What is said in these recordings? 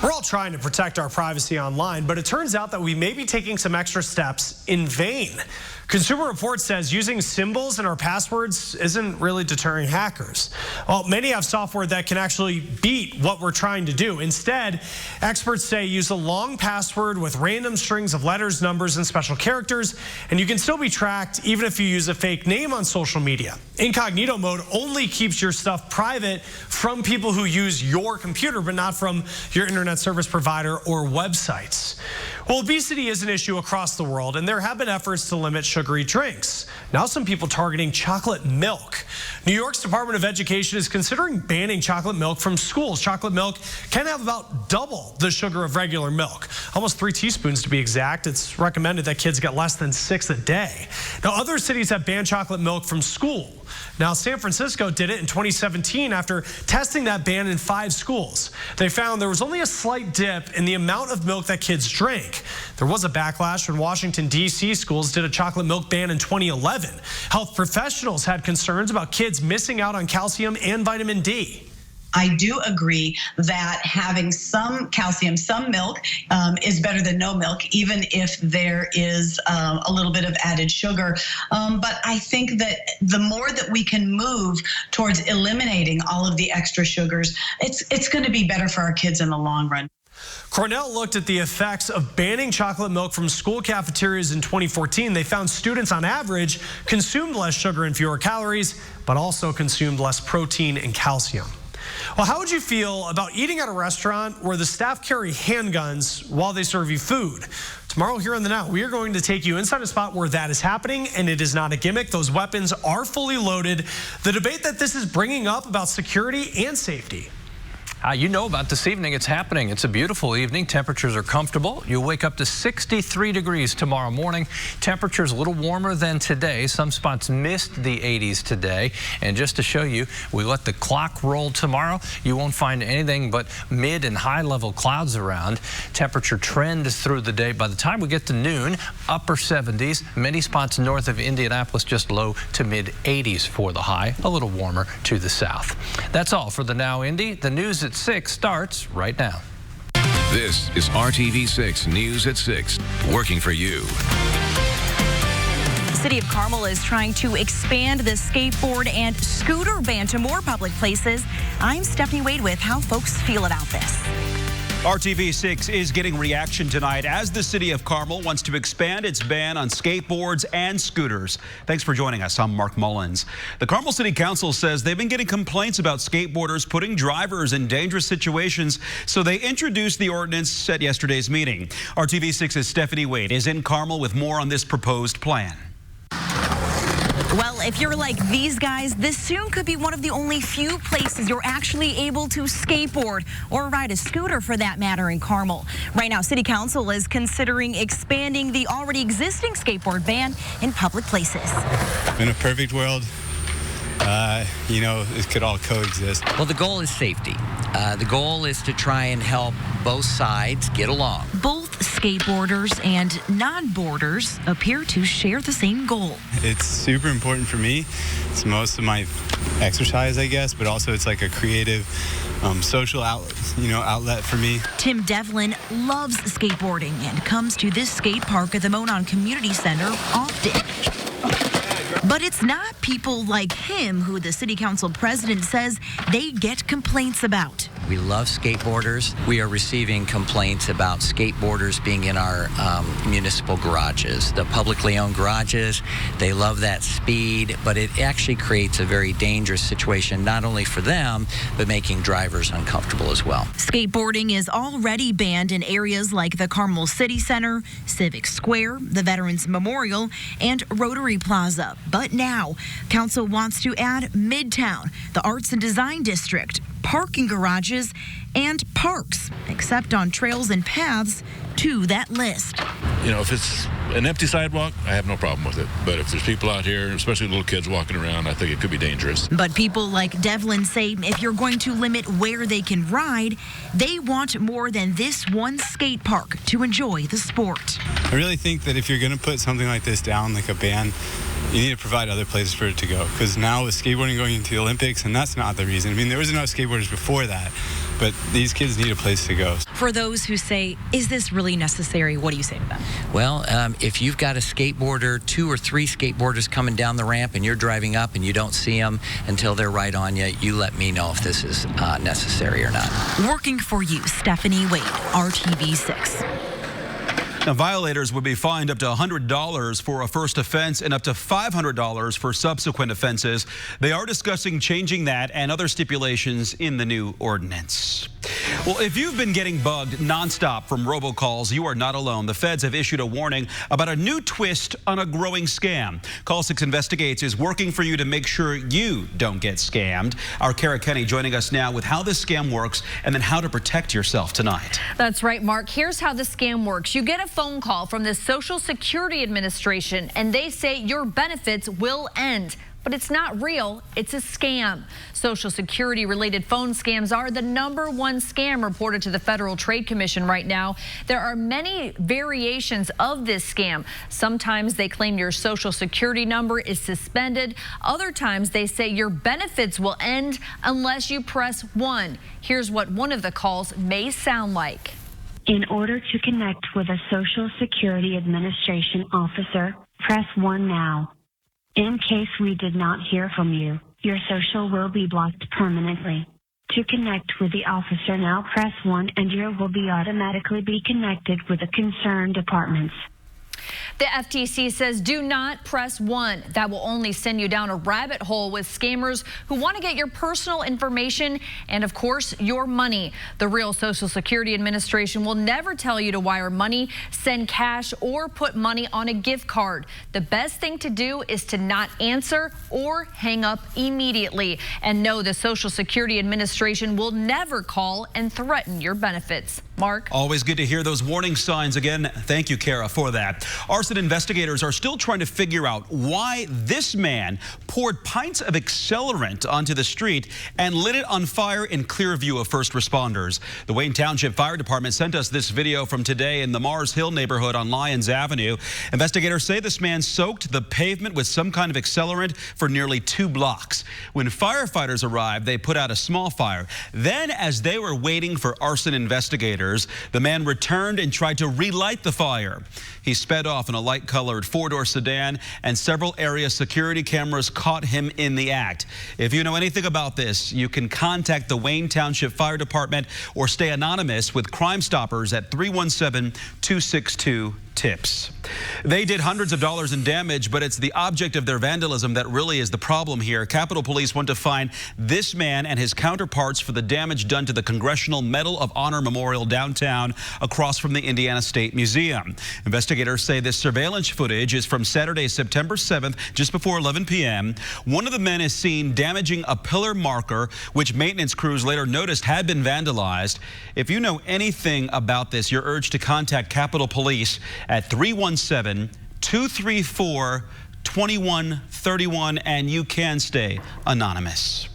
We're all trying to protect our privacy online, but it turns out that we may be taking some extra steps in vain. Consumer Reports says using symbols in our passwords isn't really deterring hackers. Well, many have software that can actually beat what we're trying to do. Instead, experts say use a long password with random strings of letters, numbers, and special characters, and you can still be tracked even if you use a fake name on social media. Incognito mode only keeps your stuff private from people who use your computer, but not from your internet service provider or websites. Well, obesity is an issue across the world, and there have been efforts to limit sugary drinks. Now some people targeting chocolate milk. New York's Department of Education is considering banning chocolate milk from schools. Chocolate milk can have about double the sugar of regular milk, almost 3 teaspoons to be exact. It's recommended that kids get less than 6 a day. Now other cities have banned chocolate milk from school. Now San Francisco did it in 2017 after testing that ban in 5 schools. They found there was only a slight dip in the amount of milk that kids drank. There was a backlash when Washington, D.C. schools did a chocolate milk ban in 2011. Health professionals had concerns about kids missing out on calcium and vitamin D. I do agree that having some calcium, some milk, is better than no milk, even if there is a little bit of added sugar. But I think that the more that we can move towards eliminating all of the extra sugars, it's going to be better for our kids in the long run. Cornell looked at the effects of banning chocolate milk from school cafeterias in 2014. They found students on average consumed less sugar and fewer calories, but also consumed less protein and calcium. Well, how would you feel about eating at a restaurant where the staff carry handguns while they serve you food? Tomorrow here on The Now, we are going to take you inside a spot where that is happening, and it is not a gimmick. Those weapons are fully loaded. The debate that this is bringing up about security and safety. You know about this evening. It's happening. It's a beautiful evening. Temperatures are comfortable. You'll wake up to 63 degrees tomorrow morning. Temperatures a little warmer than today. Some spots missed the 80s today. And just to show you, we let the clock roll tomorrow. You won't find anything but mid and high level clouds around. Temperature trends through the day. By the time we get to noon, upper 70s. Many spots north of Indianapolis, just low to mid 80s for the high. A little warmer to the south. That's all for the Now Indy. The news at 6 starts right now. This is RTV6 News at 6, working for you. The city of Carmel is trying to expand the skateboard and scooter ban to more public places. I'm Stephanie Wade with how folks feel about this. RTV6 is getting reaction tonight as the city of Carmel wants to expand its ban on skateboards and scooters. Thanks for joining us. I'm Mark Mullins. The Carmel City Council says they've been getting complaints about skateboarders putting drivers in dangerous situations, so they introduced the ordinance at yesterday's meeting. RTV6's Stephanie Wade is in Carmel with more on this proposed plan. Well, if you're like these guys, this soon could be one of the only few places you're actually able to skateboard or ride a scooter for that matter in Carmel. Right now, City Council is considering expanding the already existing skateboard ban in public places. In a perfect world, it could all coexist. Well, the goal is safety. The goal is to try and help both sides get along. Both skateboarders and non-boarders appear to share the same goal. It's super important for me. It's most of my exercise, I guess, but also it's like a creative social outlet for me. Tim Devlin loves skateboarding and comes to this skate park at the Monon Community Center often. But it's not people like him who the city council president says they get complaints about. We love skateboarders. We are receiving complaints about skateboarders being in our municipal garages, the publicly owned garages. They love that speed, but it actually creates a very dangerous situation, not only for them, but making drivers uncomfortable as well. Skateboarding is already banned in areas like the Carmel City Center, Civic Square, the Veterans Memorial, and Rotary Plaza. But now, council wants to add Midtown, the Arts and Design District, parking garages, and parks, except on trails and paths, to that list. If it's an empty sidewalk, I have no problem with it. But if there's people out here, especially little kids walking around, I think it could be dangerous. But people like Devlin say if you're going to limit where they can ride, they want more than this one skate park to enjoy the sport. I really think that if you're going to put something like this down, like a ban, you need to provide other places for it to go. Because now with skateboarding going into the Olympics, and that's not the reason. I mean, there was enough skateboarders before that. but these kids need a place to go. For those who say, is this really necessary? What do you say to them? Well, if you've got a skateboarder, 2 or 3 skateboarders coming down the ramp and you're driving up and you don't see them until they're right on you, you let me know if this is necessary or not. Working for you, Stephanie Wade, RTV6. Now, violators would be fined up to $100 for a first offense and up to $500 for subsequent offenses. They are discussing changing that and other stipulations in the new ordinance. Well, if you've been getting bugged nonstop from robocalls, you are not alone. The feds have issued a warning about a new twist on a growing scam. Call 6 Investigates is working for you to make sure you don't get scammed. Our Kara Kenny joining us now with how this scam works and then how to protect yourself tonight. That's right, Mark. Here's how the scam works. You get a phone call from the Social Security Administration and they say your benefits will end. But it's not real. It's a scam. Social Security related phone scams are the #1 scam reported to the Federal Trade Commission right now. There are many variations of this scam. Sometimes they claim your Social Security number is suspended. Other times they say your benefits will end unless you press 1. Here's what one of the calls may sound like. In order to connect with a Social Security Administration officer, press 1 now. In case we did not hear from you, your social will be blocked permanently. To connect with the officer now, press 1 and you will be automatically be connected with the concerned departments. The FTC says do not press 1. That will only send you down a rabbit hole with scammers who want to get your personal information and, of course, your money. The real Social Security Administration will never tell you to wire money, send cash, or put money on a gift card. The best thing to do is to not answer or hang up immediately. And know the Social Security Administration will never call and threaten your benefits. Mark? Always good to hear those warning signs again. Thank you, Kara, for that. Arson investigators are still trying to figure out why this man poured pints of accelerant onto the street and lit it on fire in clear view of first responders. The Wayne Township Fire Department sent us this video from today in the Mars Hill neighborhood on Lyons Avenue. Investigators say this man soaked the pavement with some kind of accelerant for nearly 2 blocks. When firefighters arrived, they put out a small fire. Then, as they were waiting for arson investigators, the man returned and tried to relight the fire. He sped off in a light-colored 4-door sedan, and several area security cameras caught him in the act. If you know anything about this, you can contact the Wayne Township Fire Department or stay anonymous with Crime Stoppers at 317-262-TIPS. They did hundreds of dollars in damage, but it's the object of their vandalism that really is the problem here. Capitol Police want to find this man and his counterparts for the damage done to the Congressional Medal of Honor Memorial downtown across from the Indiana State Museum. Investigators say this surveillance footage is from Saturday, September 7th, just before 11 p.m. One of the men is seen damaging a pillar marker, which maintenance crews later noticed had been vandalized. If you know anything about this, you're urged to contact Capitol Police at 317-234-2131, and you can stay anonymous.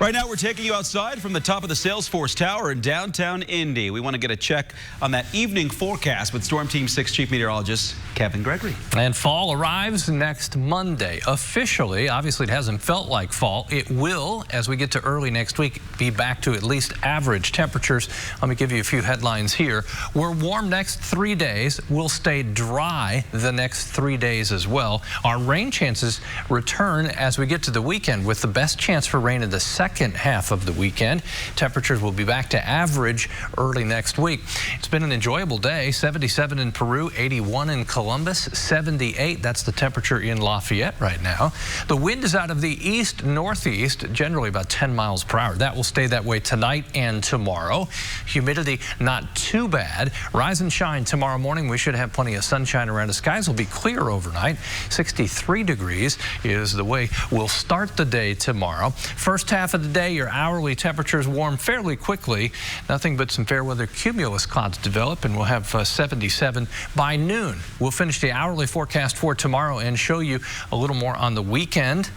Right now, we're taking you outside from the top of the Salesforce Tower in downtown Indy. We want to get a check on that evening forecast with Storm Team 6 Chief Meteorologist Kevin Gregory. And fall arrives next Monday. Officially, obviously it hasn't felt like fall. It will, as we get to early next week, be back to at least average temperatures. Let me give you a few headlines here. We're warm next 3 days. We'll stay dry the next 3 days as well. Our rain chances return as we get to the weekend, with the best chance for rain in the second half of the weekend. Temperatures will be back to average early next week. It's been an enjoyable day. 77 in Peru, 81 in Columbus, 78. That's the temperature in Lafayette right now. The wind is out of the east-northeast, generally about 10 miles per hour. That will stay that way tonight and tomorrow. Humidity not too bad. Rise and shine tomorrow morning. We should have plenty of sunshine around. The skies will be clear overnight. 63 degrees is the way we'll start the day tomorrow. First half of the day, your hourly temperatures warm fairly quickly. Nothing but some fair weather cumulus clouds develop, and we'll have 77 by noon. We'll finish the hourly forecast for tomorrow and show you a little more on the weekend.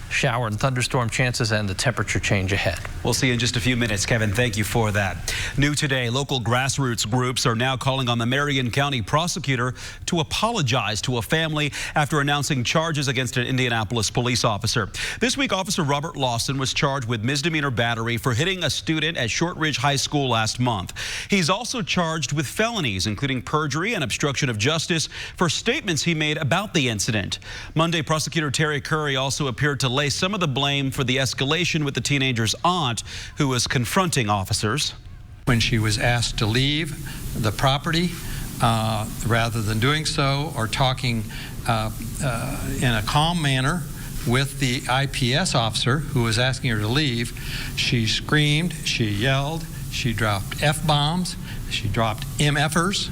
Shower and thunderstorm chances and the temperature change ahead. We'll see you in just a few minutes. Kevin, thank you for that. New today, local grassroots groups are now calling on the Marion County prosecutor to apologize to a family after announcing charges against an Indianapolis police officer. This week, Officer Robert Lawson was charged with misdemeanor battery for hitting a student at Shortridge High School last month. He's also charged with felonies, including perjury and obstruction of justice, for statements he made about the incident. Monday, Prosecutor Terry Curry also appeared to lay some of the blame for the escalation with the teenager's aunt, who was confronting officers. When she was asked to leave the property, rather than doing so or talking in a calm manner with the IPS officer who was asking her to leave, she screamed, she yelled, she dropped F-bombs, she dropped MFers.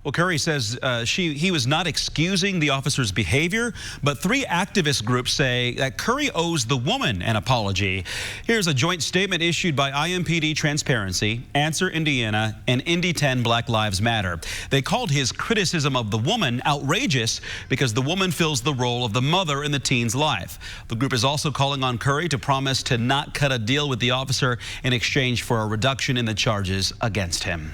Well, Curry says he was not excusing the officer's behavior, but 3 activist groups say that Curry owes the woman an apology. Here's a joint statement issued by IMPD Transparency, Answer Indiana, and Indy 10 Black Lives Matter. They called his criticism of the woman outrageous because the woman fills the role of the mother in the teen's life. The group is also calling on Curry to promise to not cut a deal with the officer in exchange for a reduction in the charges against him.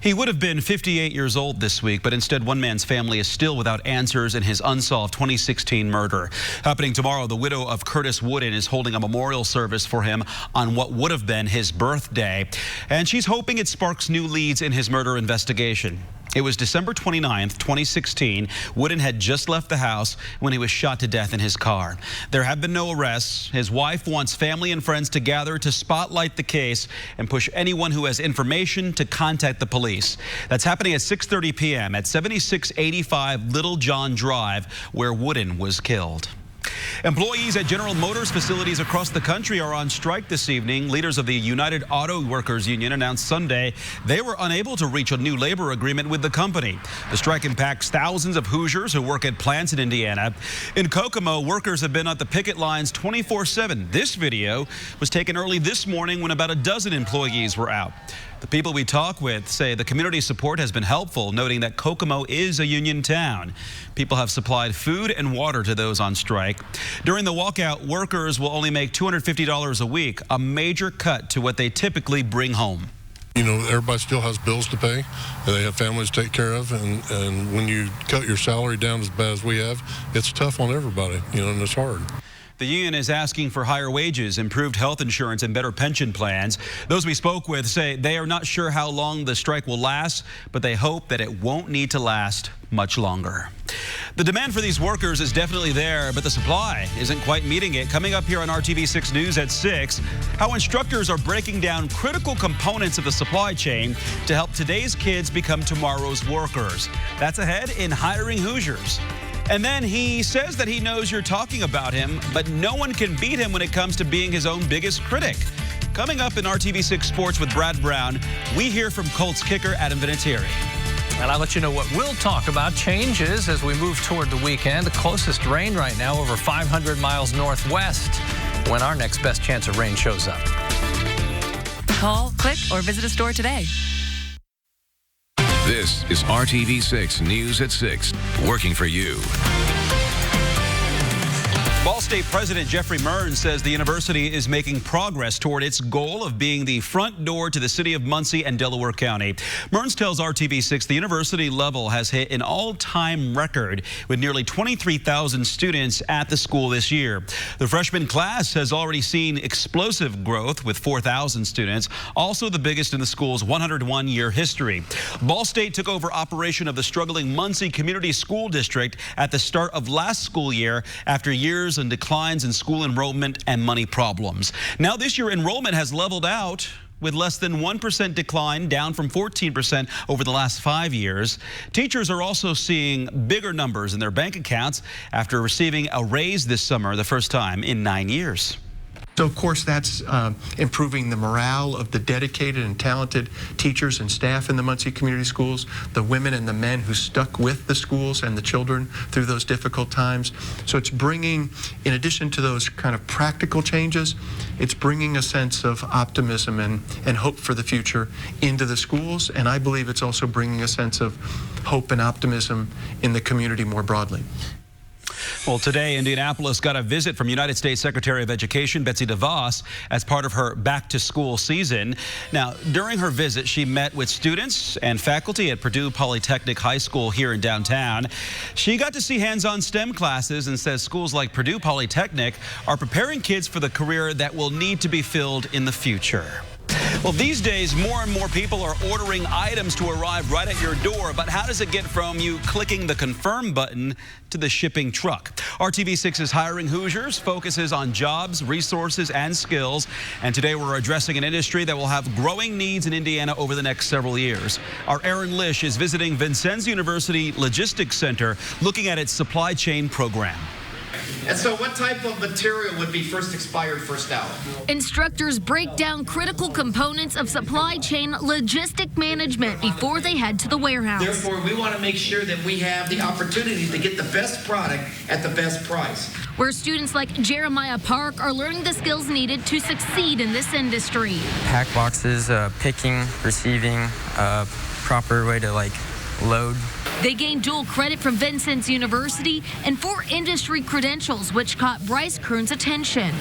He would have been 58 years old this week, but instead one man's family is still without answers in his unsolved 2016 murder. Happening tomorrow, the widow of Curtis Wooden is holding a memorial service for him on what would have been his birthday, and she's hoping it sparks new leads in his murder investigation. It was December 29th, 2016. Wooden had just left the house when he was shot to death in his car. There have been no arrests. His wife wants family and friends to gather to spotlight the case and push anyone who has information to contact the police. That's happening at 6:30 p.m. at 7685 Little John Drive, where Wooden was killed. Employees at General Motors facilities across the country are on strike this evening. Leaders of the United Auto Workers Union announced Sunday they were unable to reach a new labor agreement with the company. The strike impacts thousands of Hoosiers who work at plants in Indiana. In Kokomo, workers have been at the picket lines 24/7. This video was taken early this morning when about a dozen employees were out. The people we talk with say the community support has been helpful, noting that Kokomo is a union town. People have supplied food and water to those on strike. During the walkout, workers will only make $250 a week, a major cut to what they typically bring home. You know, everybody still has bills to pay, and they have families to take care of, and when you cut your salary down as bad as we have, it's tough on everybody, you know, and it's hard. The union is asking for higher wages, improved health insurance, and better pension plans. Those we spoke with say they are not sure how long the strike will last, but they hope that it won't need to last much longer. The demand for these workers is definitely there, but the supply isn't quite meeting it. Coming up here on RTV6 News at 6, how instructors are breaking down critical components of the supply chain to help today's kids become tomorrow's workers. That's ahead in Hiring Hoosiers. And then he says that he knows you're talking about him, but no one can beat him when it comes to being his own biggest critic. Coming up in RTV6 Sports with Brad Brown, we hear from Colts kicker Adam Vinatieri. And I'll let you know what we'll talk about. Changes as we move toward the weekend. The closest rain right now over 500 miles northwest when our next best chance of rain shows up. Call, click, or visit a store today. This is RTV6 News at 6, working for you. Ball State President Jeffrey Mearns says the university is making progress toward its goal of being the front door to the city of Muncie and Delaware County. Mearns tells RTV6 the university level has hit an all-time record with nearly 23,000 students at the school this year. The freshman class has already seen explosive growth with 4,000 students, also the biggest in the school's 101-year history. Ball State took over operation of the struggling Muncie Community School District at the start of last school year after years and declines in school enrollment and money problems. Now this year enrollment has leveled out with less than 1% decline, down from 14% over the last 5 years. Teachers are also seeing bigger numbers in their bank accounts after receiving a raise this summer, the first time in 9 years. So, of course, that's improving the morale of the dedicated and talented teachers and staff in the Muncie Community Schools, the women and the men who stuck with the schools and the children through those difficult times. So it's bringing, in addition to those kind of practical changes, it's bringing a sense of optimism and hope for the future into the schools. And I believe it's also bringing a sense of hope and optimism in the community more broadly. Well, today, Indianapolis got a visit from United States Secretary of Education Betsy DeVos as part of her back-to-school season. Now, during her visit, she met with students and faculty at Purdue Polytechnic High School here in downtown. She got to see hands-on STEM classes and says schools like Purdue Polytechnic are preparing kids for the career that will need to be filled in the future. Well, these days, more and more people are ordering items to arrive right at your door. But how does it get from you clicking the confirm button to the shipping truck? RTV6's Hiring Hoosiers focuses on jobs, resources, and skills. And today we're addressing an industry that will have growing needs in Indiana over the next several years. Our Aaron Lish is visiting Vincennes University Logistics Center, looking at its supply chain program. And so what type of material would be first expired, first out? Instructors break down critical components of supply chain logistic management before they head to the warehouse. Therefore, we want to make sure that we have the opportunity to get the best product at the best price. Where students like Jeremiah Park are learning the skills needed to succeed in this industry. Pack boxes, picking, receiving, proper way to load. They gained dual credit from Vincennes University and 4 industry credentials, which caught Bryce Kern's attention.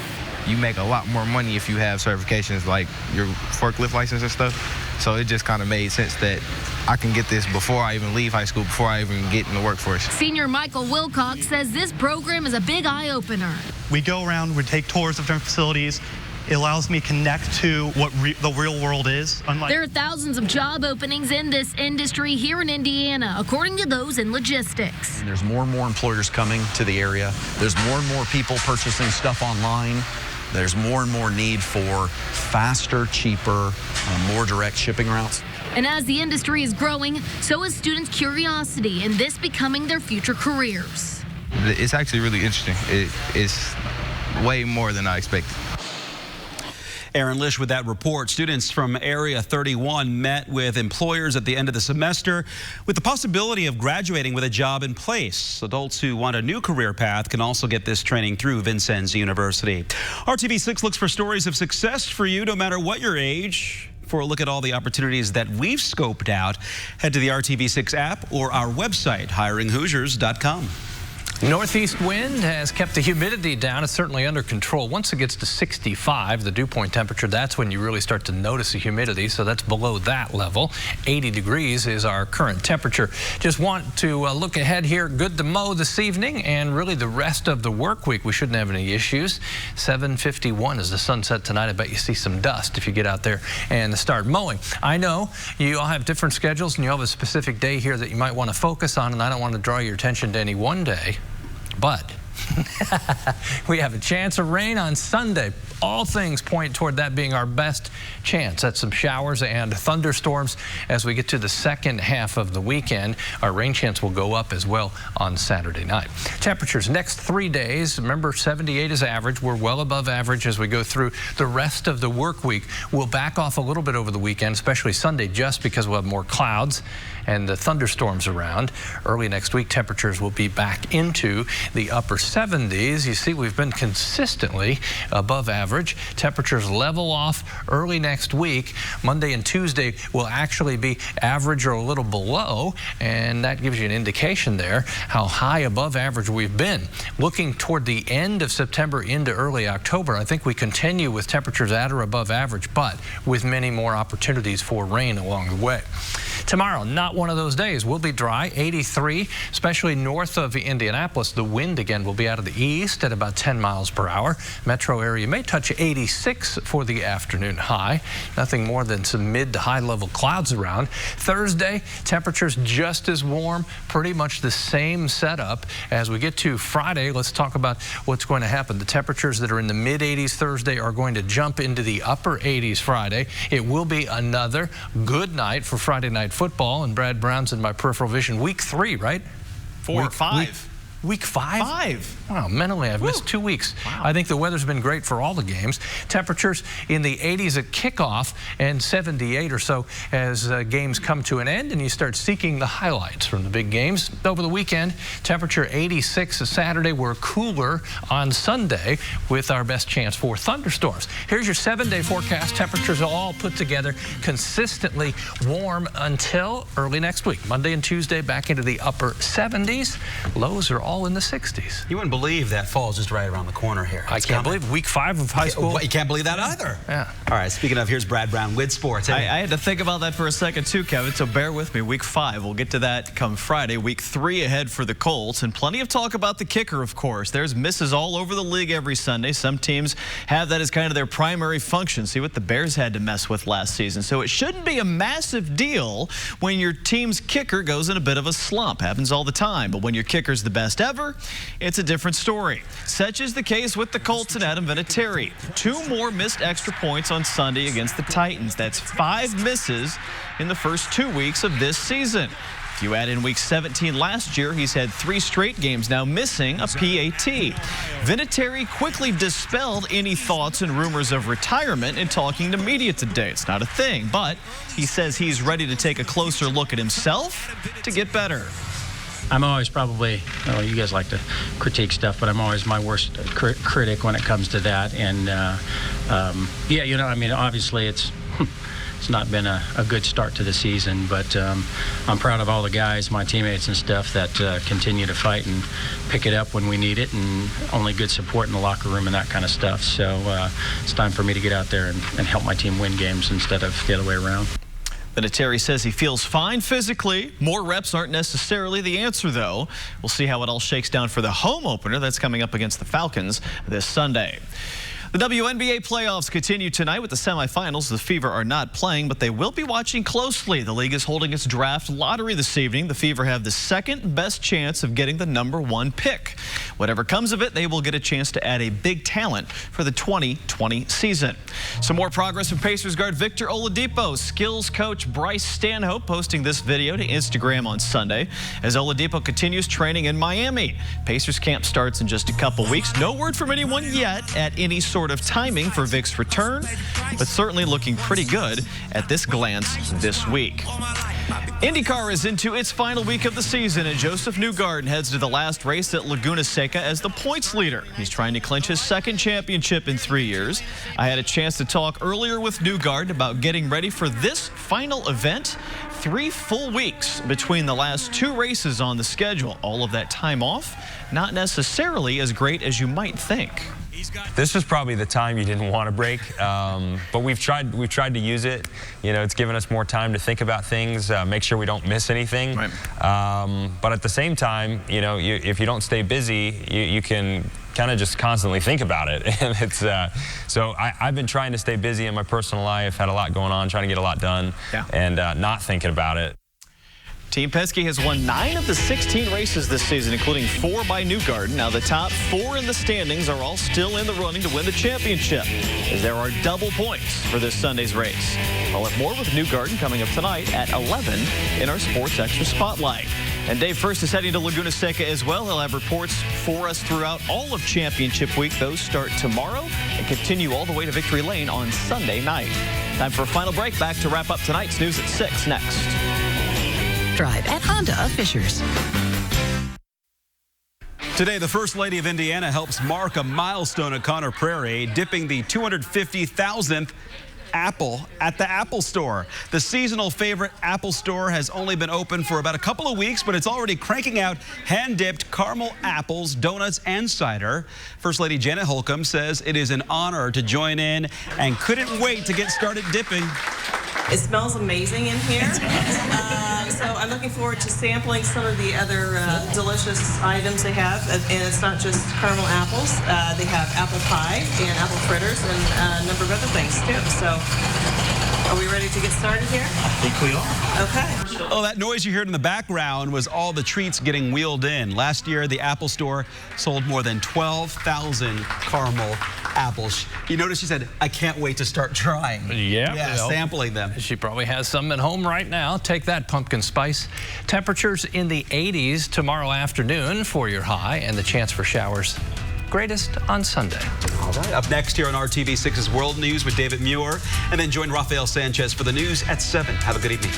You make a lot more money if you have certifications like your forklift license and stuff. So it just kind of made sense that I can get this before I even leave high school, before I even get in the workforce. Senior Michael Wilcox says this program is a big eye-opener. We go around, we take tours of different facilities. It allows me to connect to what the real world is. There are thousands of job openings in this industry here in Indiana, according to those in logistics. There's more and more employers coming to the area. There's more and more people purchasing stuff online. There's more and more need for faster, cheaper, more direct shipping routes. And as the industry is growing, so is students' curiosity in this becoming their future careers. It's actually really interesting. It's way more than I expected. Aaron Lish with that report. Students from Area 31 met with employers at the end of the semester with the possibility of graduating with a job in place. Adults who want a new career path can also get this training through Vincennes University. RTV6 looks for stories of success for you, no matter what your age. For a look at all the opportunities that we've scoped out, head to the RTV6 app or our website, hiringhoosiers.com. Northeast wind has kept the humidity down. It's certainly under control. Once it gets to 65, the dew point temperature, that's when you really start to notice the humidity. So that's below that level. 80 degrees is our current temperature. Just want to look ahead here. Good to mow this evening and really the rest of the work week. We shouldn't have any issues. 7:51 is the sunset tonight. I bet you see some dust if you get out there and start mowing. I know you all have different schedules and you have a specific day here that you might want to focus on, and I don't want to draw your attention to any one day. But we have a chance of rain on Sunday. All things point toward that being our best chance at some showers and thunderstorms as we get to the second half of the weekend. Our rain chance will go up as well on Saturday night. Temperatures next 3 days. Remember, 78 is average. We're well above average as we go through the rest of the work week. We'll back off a little bit over the weekend, especially Sunday, just because we'll have more clouds and the thunderstorms around. Early next week, temperatures will be back into the upper 70s. You see, we've been consistently above average. Temperatures level off early next week. Monday and Tuesday will actually be average or a little below, and that gives you an indication there how high above average we've been. Looking toward the end of September into early October, I think we continue with temperatures at or above average, but with many more opportunities for rain along the way. Tomorrow, not one of those days. We'll be dry, 83, especially north of Indianapolis. The wind again will be out of the east at about 10 miles per hour. Metro area may touch 86 for the afternoon high. Nothing more than some mid to high level clouds around. Thursday, temperatures just as warm, pretty much the same setup. As we get to Friday, let's talk about what's going to happen. The temperatures that are in the mid 80s Thursday are going to jump into the upper 80s Friday. It will be another good night for Friday night football, and Brad Brown's in my peripheral vision. Week 3, right? 4 or 5. Week 5? 5. Wow, mentally, I've missed 2 weeks. Wow. I think the weather's been great for all the games. Temperatures in the 80s at kickoff and 78 or so as games come to an end and you start seeking the highlights from the big games. Over the weekend, temperature 86 Saturday. We're cooler on Sunday with our best chance for thunderstorms. Here's your 7-day forecast. Temperatures all put together consistently warm until early next week. Monday and Tuesday back into the upper 70s. Lows are all fall in the 60s. You wouldn't believe that fall is just right around the corner here. I can't believe week 5 of high school. You can't believe that either. Yeah. All right, speaking of, here's Brad Brown with sports. I had to think about that for a second too, Kevin, so bear with me. Week 5, we'll get to that come Friday. Week 3 ahead for the Colts, and plenty of talk about the kicker, of course. There's misses all over the league every Sunday. Some teams have that as kind of their primary function. See what the Bears had to mess with last season. So it shouldn't be a massive deal when your team's kicker goes in a bit of a slump. Happens all the time. But when your kicker's the best ever, it's a different story. Such is the case with the Colts and Adam Vinatieri. 2 more missed extra points on Sunday against the Titans. That's 5 misses in the first 2 weeks of this season. If you add in week 17 last year, he's had 3 straight games now missing a PAT. Vinatieri quickly dispelled any thoughts and rumors of retirement in talking to media today. It's not a thing, but he says he's ready to take a closer look at himself to get better. I'm always probably, well, you guys like to critique stuff, but I'm always my worst critic when it comes to that. And yeah, you know, I mean, obviously it's not been a good start to the season, but I'm proud of all the guys, my teammates and stuff that continue to fight and pick it up when we need it, and only good support in the locker room and that kind of stuff. So it's time for me to get out there and help my team win games instead of the other way around. Vinatieri says he feels fine physically. More reps aren't necessarily the answer, though. We'll see how it all shakes down for the home opener that's coming up against the Falcons this Sunday. The WNBA playoffs continue tonight with the semifinals. The Fever are not playing, but they will be watching closely. The league is holding its draft lottery this evening. The Fever have the second best chance of getting the #1 pick. Whatever comes of it, they will get a chance to add a big talent for the 2020 season. Some more progress from Pacers guard Victor Oladipo. Skills coach Bryce Stanhope posting this video to Instagram on Sunday as Oladipo continues training in Miami. Pacers camp starts in just a couple weeks. No word from anyone yet at any sort of timing for Vic's return, but certainly looking pretty good at this glance this week. IndyCar is into its final week of the season, and Joseph Newgarden heads to the last race at Laguna Seca as the points leader. He's trying to clinch his second championship in 3 years. I had a chance to talk earlier with Newgarden about getting ready for this final event. 3 full weeks between the last 2 races on the schedule. All of that time off, not necessarily as great as you might think. This was probably the time you didn't want to break, but we've tried to use it. You know, it's given us more time to think about things, make sure we don't miss anything. Right. But at the same time, you know, if you don't stay busy, you can kind of just constantly think about it. And it's so I've been trying to stay busy in my personal life, had a lot going on, trying to get a lot done, and not thinking about it. Team Penske has won 9 of the 16 races this season, including 4 by Newgarden. Now, the top 4 in the standings are all still in the running to win the championship, as there are double points for this Sunday's race. I'll have more with Newgarden coming up tonight at 11 in our Sports Extra Spotlight. And Dave First is heading to Laguna Seca as well. He'll have reports for us throughout all of Championship Week. Those start tomorrow and continue all the way to Victory Lane on Sunday night. Time for a final break. Back to wrap up tonight's news at 6 next. Drive at Honda of Fishers. Today, the First Lady of Indiana helps mark a milestone at Conner Prairie, dipping the 250,000th apple at the Apple Store. The seasonal favorite Apple Store has only been open for about a couple of weeks, but it's already cranking out hand-dipped caramel apples, donuts, and cider. First Lady Janet Holcomb says it is an honor to join in and couldn't wait to get started dipping. It smells amazing in here. So I'm looking forward to sampling some of the other delicious items they have. And it's not just caramel apples. They have apple pie and apple fritters and a number of other things too. So are we ready to get started here? I think we are. Okay. Oh, that noise you heard in the background was all the treats getting wheeled in. Last year, the Apple Store sold more than 12,000 caramel apples. You notice she said, I can't wait to start trying. Yeah, sampling them. She probably has some at home right now. Take that, pumpkin spice. Temperatures in the 80s tomorrow afternoon for your high, and the chance for showers greatest on Sunday. All right, up next here on RTV6's World News with David Muir, and then join Rafael Sanchez for the news at 7. Have a good evening.